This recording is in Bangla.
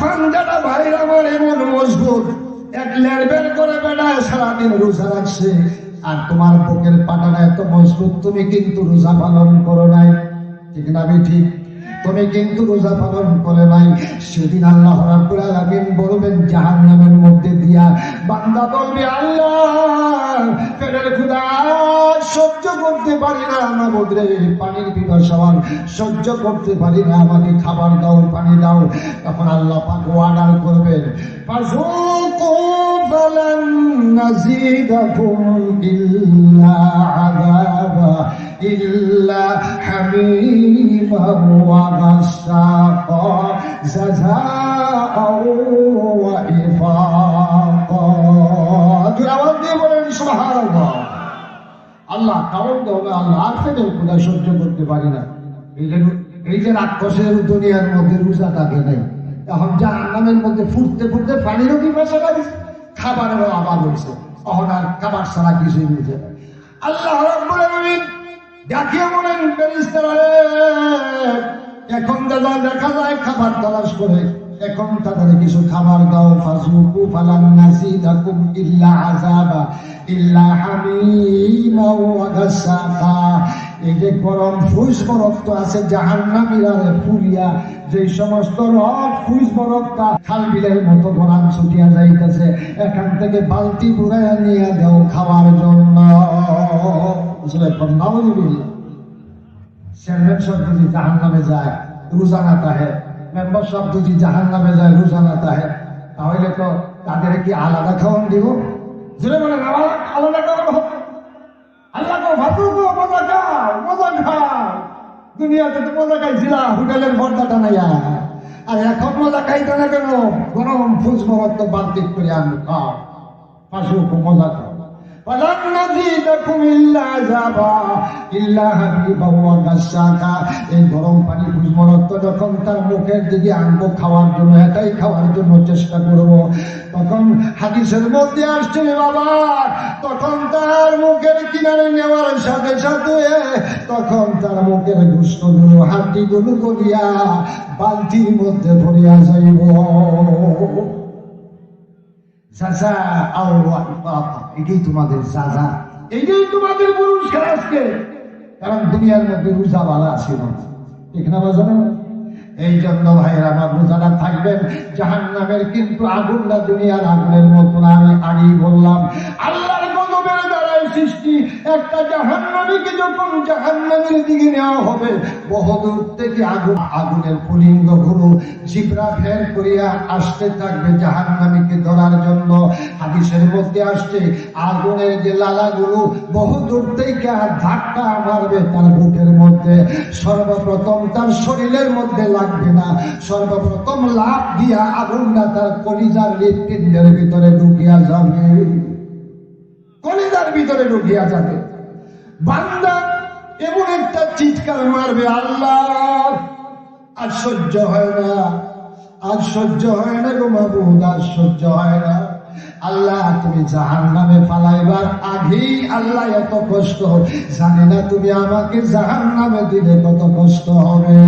ফান্দাটা ভাইরা আমার এমন মজবুত, এক লেরবেল করে বেড়ায় সারাদিন রোজা রাখছে, আর তোমার বুকের পাটাটা এত মজবুত, তুমি কিন্তু রোজা পালন করো নাই। ঠিক না ঠিক? তুমি কিন্তু রোজা পালন করে নাই। সেদিন আল্লাহ রাব্বুল আলামিন বলবেন জাহান্নামের মধ্যে দিয়া, বান্দা বলবে আল্লাহ পেটের ক্ষুধা সহ্য করতে পারি না, মাবুদরে পানির পিপাসা সহ্য করতে পারি না, আমাকে খাবার দাও, পানি দাও। তখন আল্লাহ পাক অর্ডার করবেন, ফাযুকু ফালান নাযীদাকুম ইল্লা আযাবা ইল্লা হামীমা ওয়া গাসসাকা জাযাআও ওয়া ইফাকা। আওয়াজ দিয়ে বলেন সুবহানাল্লাহ। আল্লাহ কারণ হবে আল্লাহ আর পেটের ক্ষুধা সহ্য করতে পারি না, এই যে রাক্ষসের দুনিয়ার মধ্যে রোজা থাকে নাই, এখন জাহান্নামের মধ্যে ফুটতে ফুটতে পানিরও পিপাসা লাগিছে, খাবারেরও অভাব হয়েছে, এখন আর খাবার ছাড়া কিছুই বুঝে না। আল্লাহ রাব্বুল আলামিন ডাকিয়ে বলেন ফেরেশতারা, এখন দাদা দেখা যায় খাবার তালাশ করে, এখন তাদের কিছু খাবার দাও। ফাযুকু ফালান নাযীদাকুম ইল্লা আযাবা ইল্লা হামীমা ওয়া গাসসাকা। এই যে গরম ফুস বরফ আছে জাহান্নামীরা পুরিয়া, যে সমস্ত রক ফুস বরফটা খাল বিলের মতো গরম ছুটিয়া যাইতেছে, এখান থেকে বালতি পুরাইয়া নিয়ে দাও খাওয়ার জন্য। চেয়ারম্যান সব যদি জাহান্নামে যায় রোজা না তাহে, মেম্বার সব যদি জাহান্নামে যায় রোজা না তাহে, তাহলে তো তাদের কি আলাদা খাওয়ান দিব? যেটা বলেন আলাদা খাওয়ান হবে। আল্লাহ মজা খাও, মজা খাও। দুনিয়াতে তো মজা খাইছিলা হোটেলের পর্দাটা নাইয়া, আর এখন মজা খাইতে না কেন? গরম ফুস বরফ তো বান্তিক করে আনবো, খাও ফাঁসুকু মজা খাও। ফালান নাযীদাকুম ইল্লা আযাবা ইল্লা হামীমা ওয়া গাসসাকা। এই গরম পানি ফুসবরত যখন তার মুখের দিকে আনবো খাওয়ার জন্য, এটাই খাওয়ার জন্য চেষ্টা করবো, তখন হাদিসের মধ্যে আসছে বাবা, তখন তার মুখের কিনারে নেওয়ার সাথে সাথে তখন তার মুখের গোশতগুলো হাড্ডিগুলো গলিয়া বালতির মধ্যে ভরিয়া যাইব। সাজা আও ওয়া, এটাই তোমাদের সাজা, এটাই তোমাদের পুরস্কার আজকে। কারণ দুনিয়ার মধ্যে রোজা বালা ছিল না, ঠিক না বাজানো? এই জন্য ভাইয়ের আমার রোজাটা থাকবেন। জাহান্নামের কিন্তু আগুনটা দুনিয়ার আগুনের মতো না, আমি আগেই বললাম। আল্লাহর গজবের দ্বারাই সৃষ্টি। একটা জাহান্নামীকে যখন জাহান্নামের দিকে নেওয়া হবে, বহুদূর থেকে আগুনের পুলিঙ্গ গুলো জিব্রা ফের করিয়া আসতে থাকবে জাহান্নামীকে ধরার জন্য। হাদিসের মধ্যে আসছে আগুনের যে লালাগুলো বহুদূর থেকে ধাক্কা মারবে তার বুকের মধ্যে, সর্বপ্রথম তার শরীরের মধ্যে লাগবে না, সর্বপ্রথম লাফ দিয়া আগুনটা তার কলিজার হৃৎপিণ্ডের ভিতরে ঢুকিয়া যাবে, কলিজার ভিতরে ঢুকিয়া যাবে। বান্দা এমন একটা চিৎকার মারবে, আল্লাহ আর সহ্য হয় না, আর সহ্য হয় না গো মাবুদ, আর সহ্য হয় না। আল্লাহ তুমি জাহান্নামে ফালাইবার আগেই আল্লাহ এত কষ্ট, জানি না তুমি আমাকে জাহান্নামে দিলে কত কষ্ট হবে।